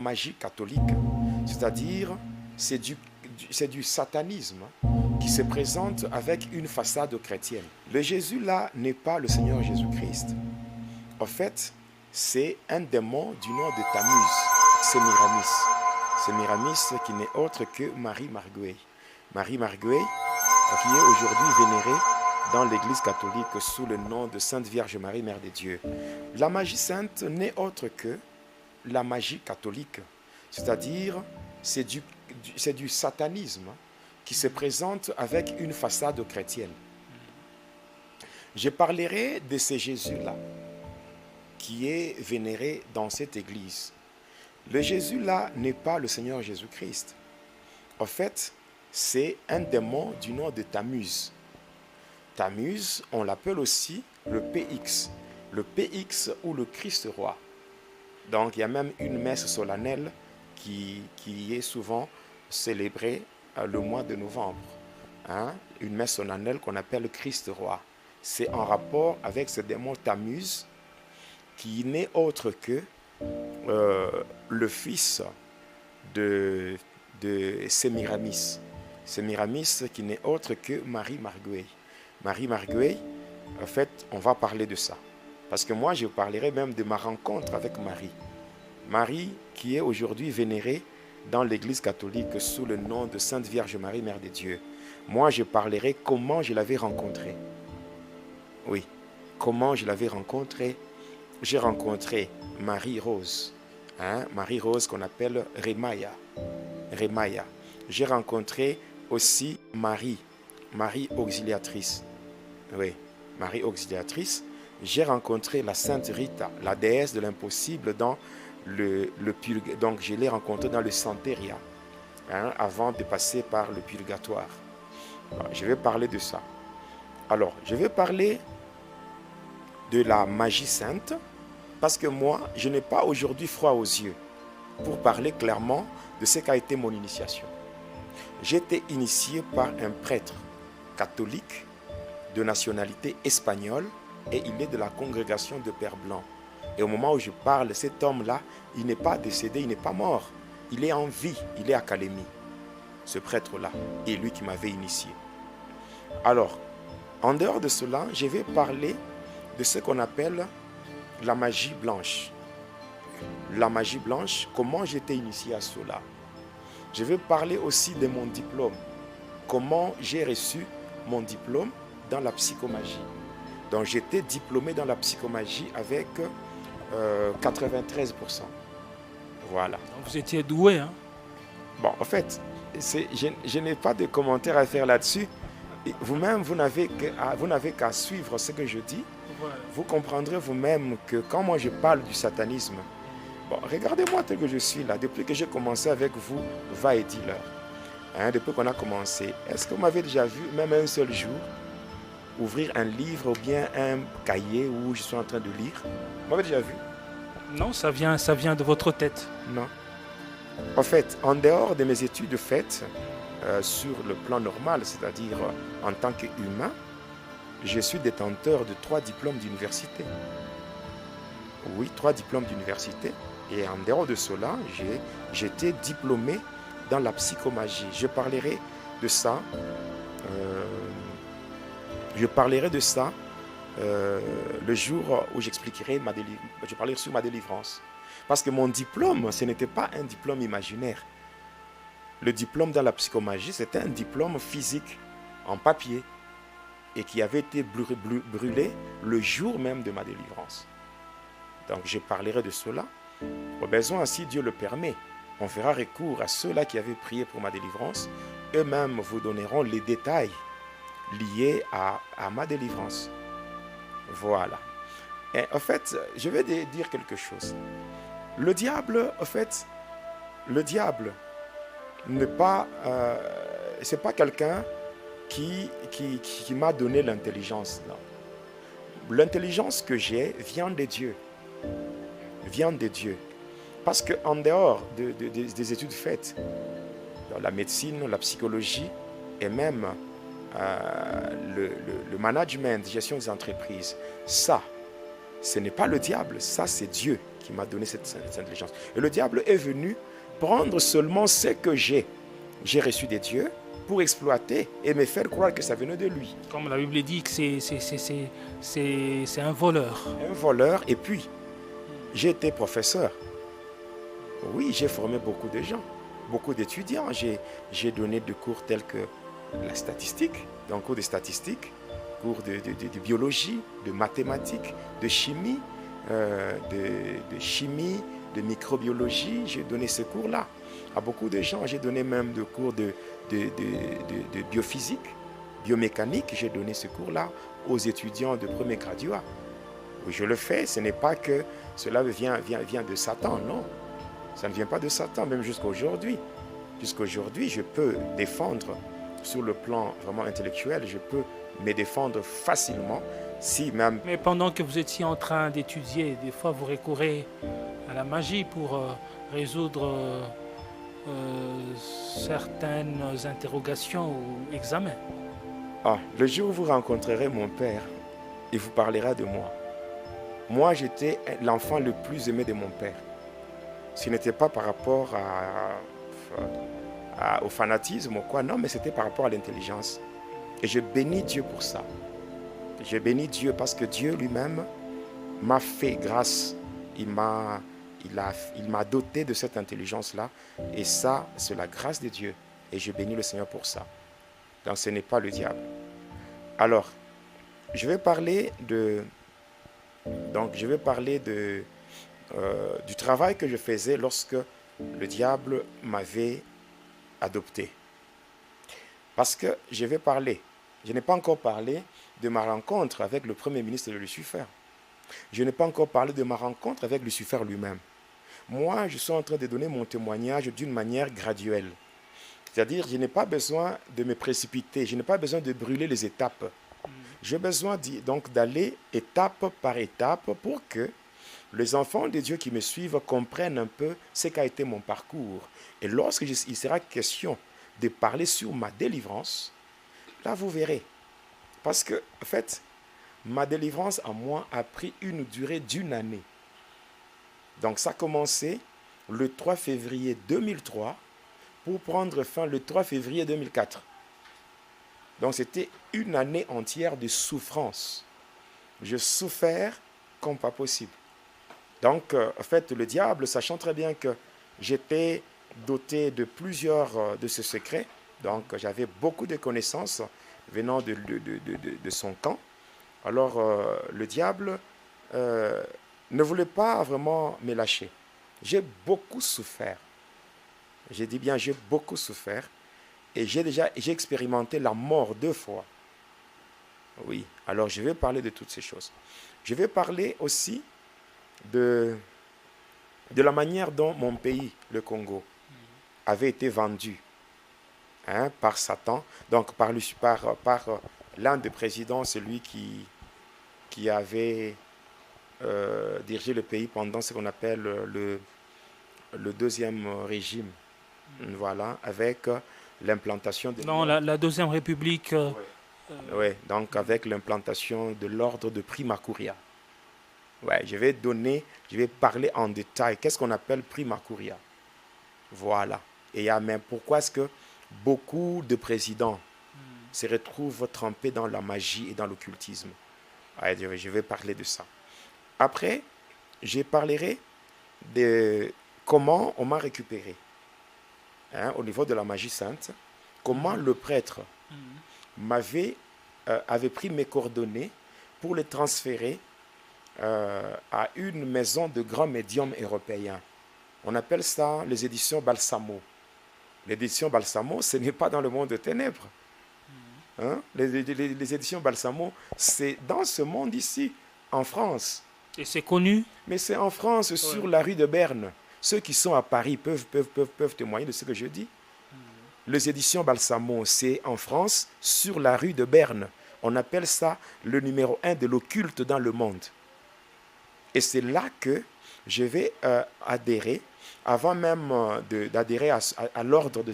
magie catholique, c'est-à-dire c'est du satanisme qui se présente avec une façade chrétienne. Le Jésus là n'est pas le Seigneur Jésus-Christ. En fait, c'est un démon du nom de Tammuz, Sémiramis. Sémiramis qui n'est autre que Marie Marguerite. Marie Marguerite qui est aujourd'hui vénérée dans l'Église catholique sous le nom de Sainte Vierge Marie, Mère de Dieu. La magie sainte n'est autre que la magie catholique, c'est-à-dire c'est du satanisme qui se présente avec une façade chrétienne. Je parlerai de ce Jésus-là qui est vénéré dans cette église. Le Jésus-là n'est pas le Seigneur Jésus-Christ. En fait, c'est un démon du nom de Tammuz. Tammuz, on l'appelle aussi le PX. Le PX ou le Christ roi. Donc, il y a même une messe solennelle qui est souvent célébrée le mois de novembre. Une messe solennelle qu'on appelle Christ roi. C'est en rapport avec ce démon Tammuz qui n'est autre que le fils de Sémiramis. Sémiramis qui n'est autre que Marie Marguerite. Marie Marguerite, en fait, on va parler de ça. Parce que moi, je parlerai même de ma rencontre avec Marie. Marie qui est aujourd'hui vénérée dans l'Église catholique sous le nom de Sainte Vierge Marie, Mère de Dieu. Moi, je parlerai comment je l'avais rencontrée. Oui, comment je l'avais rencontrée. J'ai rencontré Marie-Rose. Marie-Rose qu'on appelle Remaya. Remaya. J'ai rencontré aussi Marie auxiliatrice. Oui, Marie auxiliatrice. J'ai rencontré la Sainte Rita, la déesse de l'impossible dans le purgatoire. Donc je l'ai rencontrée dans le Santeria, avant de passer par le purgatoire. Je vais parler de ça. Alors, je vais parler de la magie sainte, parce que moi, je n'ai pas aujourd'hui froid aux yeux pour parler clairement de ce qu'a été mon initiation. J'ai été initié par un prêtre catholique de nationalité espagnole et il est de la congrégation de Père Blanc. Et au moment où je parle, cet homme-là, il n'est pas décédé, il n'est pas mort. Il est en vie, il est à Calémie. Ce prêtre-là est lui qui m'avait initié. Alors, en dehors de cela, je vais parler de ce qu'on appelle la magie blanche. La magie blanche, comment j'ai été initié à cela. Je vais parler aussi de mon diplôme. Comment j'ai reçu mon diplôme dans la psychomagie. Donc j'étais diplômé dans la psychomagie avec 93%. Voilà. Donc vous étiez doué, hein? Bon, en fait, je n'ai pas de commentaires à faire là-dessus. Vous-même, vous n'avez qu'à suivre ce que je dis. Voilà. Vous comprendrez vous-même que quand moi je parle du satanisme, bon, regardez-moi tel que je suis là. Depuis que j'ai commencé avec vous, va et dis-leur. Depuis qu'on a commencé, est-ce que vous m'avez déjà vu, même un seul jour, ouvrir un livre ou bien un cahier où je suis en train de lire? Vous m'avez déjà vu? Non, ça vient de votre tête. Non. En fait, en dehors de mes études faites sur le plan normal, c'est-à-dire en tant qu'humain, je suis détenteur de 3 diplômes d'université. Oui, 3 diplômes d'université. Et en dehors de cela, j'ai été diplômé dans la psychomagie. Je parlerai de ça. Le jour où j'expliquerai je parlerai sur ma délivrance. Parce que mon diplôme, ce n'était pas un diplôme imaginaire. Le diplôme dans la psychomagie, c'était un diplôme physique, en papier, et qui avait été brûlé le jour même de ma délivrance. Donc je parlerai de cela. Au besoin, si Dieu le permet, on fera recours à ceux-là qui avaient prié pour ma délivrance. Eux-mêmes vous donneront les détails liés à ma délivrance. Voilà. Et en fait, je vais dire quelque chose. Le diable, en fait, n'est pas, c'est pas quelqu'un qui m'a donné l'intelligence. L'intelligence que j'ai vient de Dieu. Vient de Dieu. Parce qu'en dehors des études faites, dans la médecine, la psychologie et même le management, gestion des entreprises, ça, Ce n'est pas le diable, ça c'est Dieu qui m'a donné cette intelligence. Et le diable est venu prendre seulement ce que j'ai reçu des dieux pour exploiter et me faire croire que ça venait de lui. Comme la Bible dit que c'est un voleur. Un voleur, et puis j'ai été professeur. Oui, j'ai formé beaucoup de gens, beaucoup d'étudiants. J'ai donné des cours tels que la statistique, donc cours de statistiques, cours de biologie, de mathématiques, de chimie, de microbiologie. J'ai donné ces cours-là à beaucoup de gens. J'ai donné même des cours de biophysique, biomécanique. J'ai donné ce cours-là aux étudiants de premier graduat. Oui, je le fais, ce n'est pas que cela vient de Satan, non. Ça ne vient pas de Satan, même jusqu'à aujourd'hui. Jusqu'à aujourd'hui, je peux défendre sur le plan vraiment intellectuel, je peux me défendre facilement, si même... Mais pendant que vous étiez en train d'étudier, des fois vous recourez à la magie pour résoudre certaines interrogations ou examens. Ah, le jour où vous rencontrerez mon père, il vous parlera de moi. Moi, j'étais l'enfant le plus aimé de mon père. Ce n'était pas par rapport au fanatisme ou quoi, non, mais c'était par rapport à l'intelligence. Et je bénis Dieu pour ça. Je bénis Dieu parce que Dieu lui-même m'a fait grâce. Il m'a doté de cette intelligence-là. Et ça, c'est la grâce de Dieu. Et je bénis le Seigneur pour ça. Donc, ce n'est pas le diable. Alors, je vais parler du travail que je faisais lorsque le diable m'avait adopté. Parce que je n'ai pas encore parlé de ma rencontre avec le premier ministre de Lucifer. Je n'ai pas encore parlé de ma rencontre avec Lucifer lui-même. Moi, je suis en train de donner mon témoignage d'une manière graduelle. C'est-à-dire, je n'ai pas besoin de me précipiter, je n'ai pas besoin de brûler les étapes. J'ai besoin donc d'aller étape par étape pour que les enfants de Dieu qui me suivent comprennent un peu ce qu'a été mon parcours. Et lorsqu'il sera question de parler sur ma délivrance, là vous verrez. Parce que, en fait, ma délivrance à moi a pris une durée d'1 année. Donc ça a commencé le 3 février 2003 pour prendre fin le 3 février 2004. Donc c'était 1 année entière de souffrance. Je souffrais comme pas possible. Donc, en fait, le diable, sachant très bien que j'étais doté de plusieurs de ses secrets, donc j'avais beaucoup de connaissances venant de son camp, alors le diable ne voulait pas vraiment me lâcher. J'ai beaucoup souffert. J'ai dit bien, j'ai beaucoup souffert. Et j'ai expérimenté la mort 2 fois. Oui, alors je vais parler de toutes ces choses. Je vais parler aussi de la manière dont mon pays, le Congo, avait été vendu par Satan, donc par l'un des présidents, celui qui avait dirigé le pays pendant ce qu'on appelle le deuxième régime. Voilà, avec l'implantation de... Non, la Deuxième République... Oui, donc avec l'implantation de l'ordre de Prima Curia. Ouais, je vais parler en détail. Qu'est-ce qu'on appelle Prima Curia? Voilà. Et même pourquoi est-ce que beaucoup de présidents se retrouvent trempés dans la magie et dans l'occultisme? Ouais, je vais parler de ça. Après, je parlerai de comment on m'a récupéré. Au niveau de la magie sainte, comment le prêtre avait pris mes coordonnées pour les transférer à une maison de grands médiums européens. On appelle ça les éditions Balsamo. L'édition Balsamo, ce n'est pas dans le monde de ténèbres. Les éditions Balsamo, c'est dans ce monde ici, en France. Et c'est connu? Mais c'est en France, sur la rue de Berne. Ceux qui sont à Paris peuvent témoigner de ce que je dis. Les éditions Balsamo, c'est en France, sur la rue de Berne. On appelle ça le numéro 1 de l'occulte dans le monde. Et c'est là que je vais adhérer, avant même d'adhérer à l'ordre de...